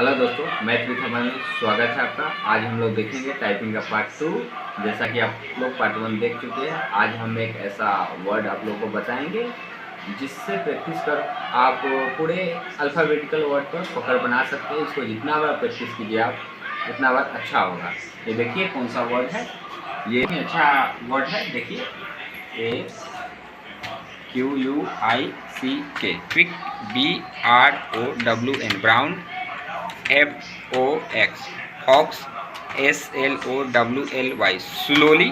Hello दोस्तों, मैं पृथ्वी में स्वागत है आपका। आज हम लोग देखेंगे टाइपिंग का पार्ट 2। जैसा कि आप लोग पार्ट 1 देख चुके हैं, आज हम एक ऐसा वर्ड आप लोगों को बताएंगे जिससे प्रैक्टिस कर आप पूरे अल्फ़ाबेटिकल वर्ड पर पकड़ बना सकते हैं। इसको जितना बार प्रैक्टिस कीजिए आप उतना बार अच्छा होगा। ये देखिए कौन सा वर्ड है, ये अच्छा वर्ड है। देखिए QUICK, quick, BROWN, brown, FOX, fox, SLOWLY, slowly,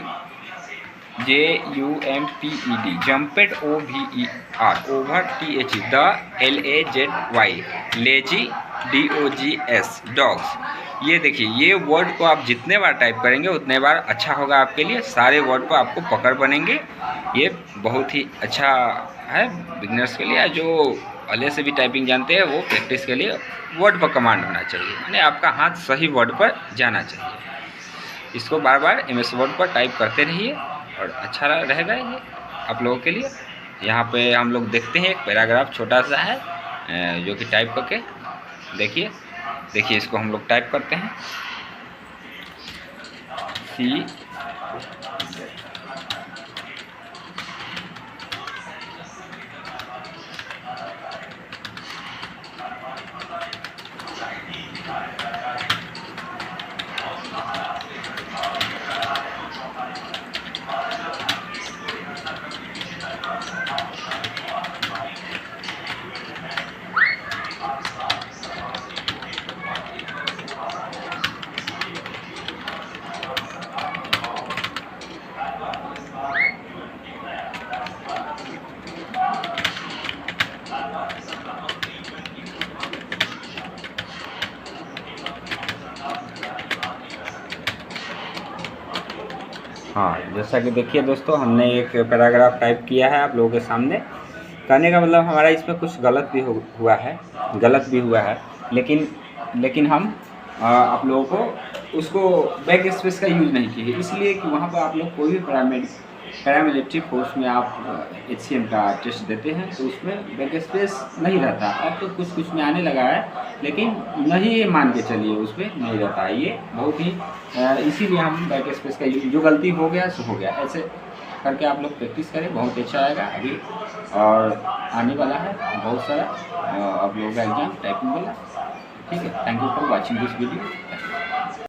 JUMPED, jumped, OVER, over, THE, the, LAZY, lazy, DOGS, dogs. ये देखिए, ये वर्ड को आप जितने बार टाइप करेंगे उतने बार अच्छा होगा आपके लिए। सारे वर्ड को आपको पकड़ बनेंगे। ये बहुत ही अच्छा है बिगनर्स के लिए। जो पहले से भी टाइपिंग जानते हैं वो प्रैक्टिस के लिए वर्ड पर कमांड होना चाहिए, यानी आपका हाथ सही वर्ड पर जाना चाहिए। इसको बार बार MS वर्ड पर टाइप करते रहिए और अच्छा रहेगा ये आप लोगों के लिए। यहाँ पे हम लोग देखते हैं एक पैराग्राफ छोटा सा है जो कि टाइप करके देखिए। इसको हम लोग टाइप करते हैं C हाँ, जैसा कि देखिए दोस्तों, हमने एक पैराग्राफ टाइप किया है आप लोगों के सामने। कहने का मतलब हमारा इसमें कुछ गलत भी हुआ है, लेकिन हम आप लोगों को उसको बैक स्पेस का यूज़ नहीं किए, इसलिए कि वहाँ पर आप लोग कोई भी पैरामिलिट्री फोर्स में आप HCM का टेस्ट देते हैं तो उसमें बैक स्पेस नहीं रहता। अब तो कुछ में आने लगा है, लेकिन नहीं मान के चलिए उसमें नहीं रहता है। ये बहुत ही इसीलिए हम बैक स्पेस का जो गलती हो गया सो हो गया। ऐसे करके आप लोग प्रैक्टिस करें, बहुत अच्छा आएगा अभी और आने वाला है बहुत सारा आप लोगों का एग्जाम टाइपिंग वाला। ठीक है, thank you for watching this video.